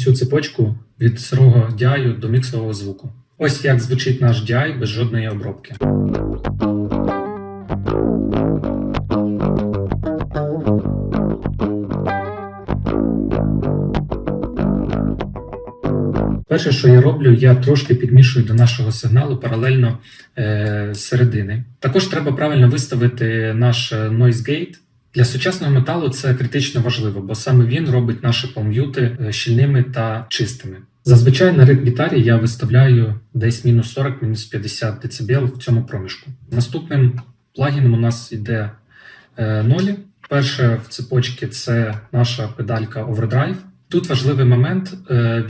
всю цепочку від сирого DI до міксового звуку. Ось як звучить наш DI без жодної обробки. Перше, що я роблю, я трошки підмішую до нашого сигналу паралельно середини. Також треба правильно виставити наш noise gate. Для сучасного металу це критично важливо, бо саме він робить наші палм'юти щільними та чистими. Зазвичай на ритм-гітарі я виставляю десь мінус 40, мінус 50 дБ в цьому проміжку. Наступним плагіном у нас йде нолі. Перше в цепочці це наша педалька Overdrive. Тут важливий момент,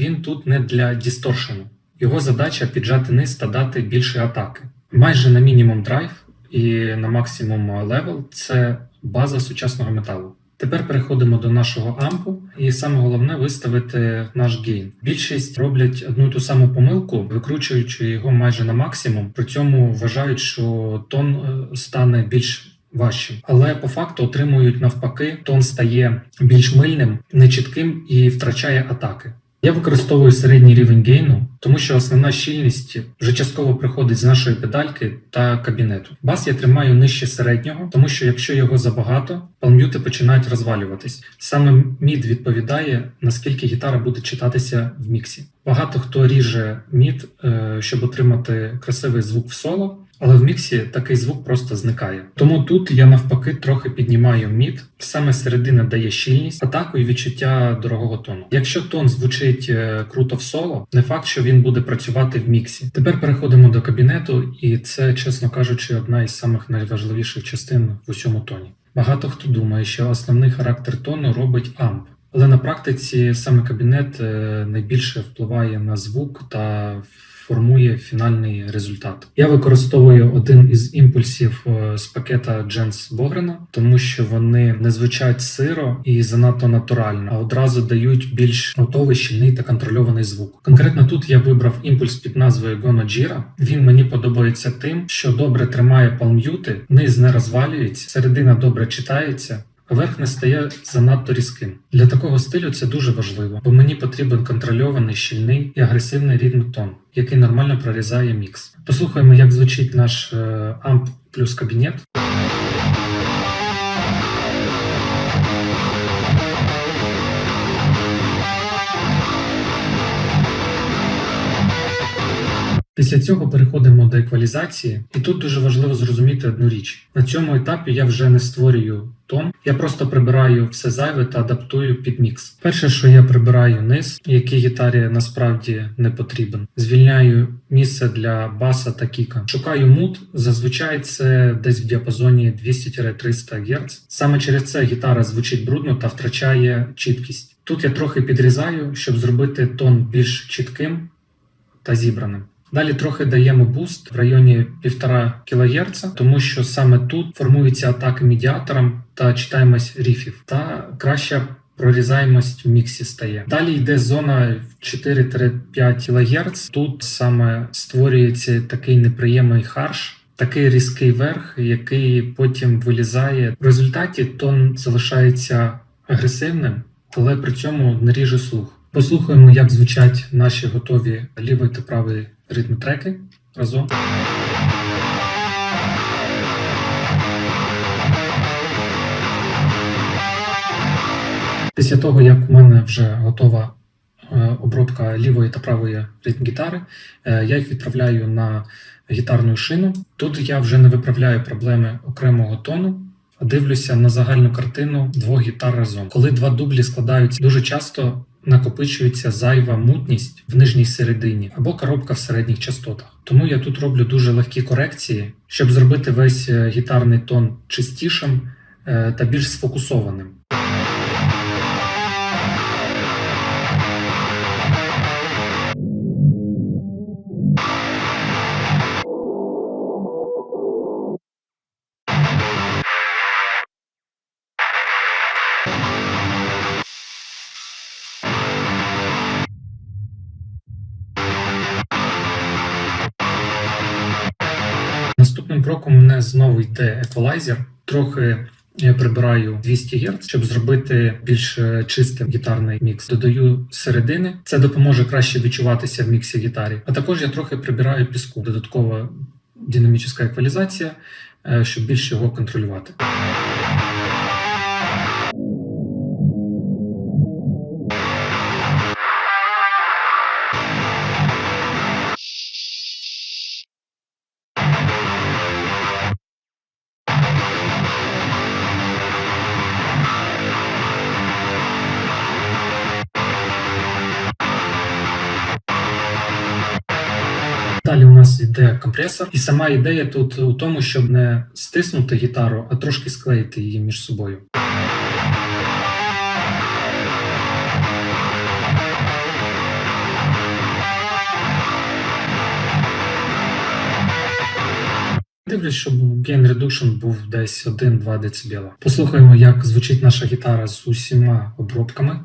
він тут не для дисторшену. Його задача піджати низ та дати більше атаки. Майже на мінімум драйв і на максимум левел – це база сучасного металу. Тепер переходимо до нашого ампу і саме головне виставити наш гейн. Більшість роблять одну ту саму помилку, викручуючи його майже на максимум, при цьому вважають, що тон стане більш важчим. Але по факту отримують навпаки, тон стає більш мильним, нечітким і втрачає атаки. Я використовую середній рівень гейну, тому що основна щільність вже частково приходить з нашої педальки та кабінету. Бас я тримаю нижче середнього, тому що якщо його забагато, палм'юти починають розвалюватись. Саме мід відповідає, наскільки гітара буде читатися в міксі. Багато хто ріже мід, щоб отримати красивий звук в соло, але в міксі такий звук просто зникає. Тому тут я навпаки трохи піднімаю мід, саме середина дає щільність, атаку і відчуття дорогого тону. Якщо тон звучить круто в соло, не факт, що він буде працювати в міксі. Тепер переходимо до кабінету, і це, чесно кажучи, одна із самих найважливіших частин в усьому тоні. Багато хто думає, що основний характер тону робить амп. Але на практиці саме кабінет найбільше впливає на звук та формує фінальний результат. Я використовую один із імпульсів з пакета Jens Bogren, тому що вони не звучать сиро і занадто натурально, а одразу дають більш готовий, щільний та контрольований звук. Конкретно тут я вибрав імпульс під назвою Gonojira. Він мені подобається тим, що добре тримає палм'юти, низ не розвалюється, середина добре читається, а верх не стає занадто різким. Для такого стилю це дуже важливо, бо мені потрібен контрольований, щільний і агресивний ритм-тон, який нормально прорізає мікс. Послухаємо, як звучить наш амп плюс кабінет. Після цього переходимо до еквалізації, і тут дуже важливо зрозуміти одну річ. На цьому етапі я вже не створюю тон, я просто прибираю все зайве та адаптую під мікс. Перше, що я прибираю низ, який гітарі насправді не потрібен. Звільняю місце для баса та кіка. Шукаю мут, зазвичай це десь в діапазоні 200-300 Гц. Саме через це гітара звучить брудно та втрачає чіткість. Тут я трохи підрізаю, щоб зробити тон більш чітким та зібраним. Далі трохи даємо буст в районі 1,5 кГц, тому що саме тут формуються атаки медіатором та читаємость ріфів, та краща прорізаємость в міксі стає. Далі йде зона 4-5 кГц. Тут саме створюється такий неприємний харш, такий різкий верх, який потім вилізає. В результаті тон залишається агресивним, але при цьому не ріже слух. Послухаємо, як звучать наші готові лівий та правий ритм-треки разом. Після того, як у мене вже готова обробка лівої та правої ритм-гітари, я їх відправляю на гітарну шину. Тут я вже не виправляю проблеми окремого тону, а дивлюся на загальну картину двох гітар разом. Коли два дублі складаються, дуже часто накопичується зайва мутність в нижній середині або коробка в середніх частотах. Тому я тут роблю дуже легкі корекції, щоб зробити весь гітарний тон чистішим та більш сфокусованим. Наступним кроком у мене знову йде еквалайзер. Трохи Я прибираю 200 Гц, щоб зробити більш чистим гітарний мікс. Додаю середини. Це допоможе краще відчуватися в міксі гітарі. А також я трохи прибираю піску. Додаткова динамічна еквалізація, щоб більше його контролювати. Далі у нас йде компресор, і сама ідея тут у тому, щоб не стиснути гітару, а трошки склеїти її між собою. Дивлюсь, щоб gain reduction був десь 1-2 дБ. Послухаємо, як звучить наша гітара з усіма обробками.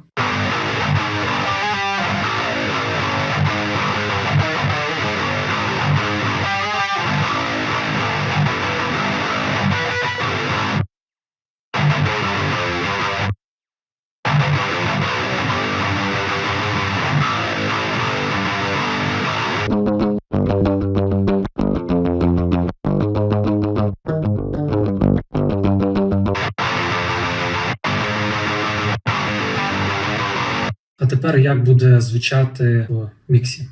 А тепер як буде звучати в міксі.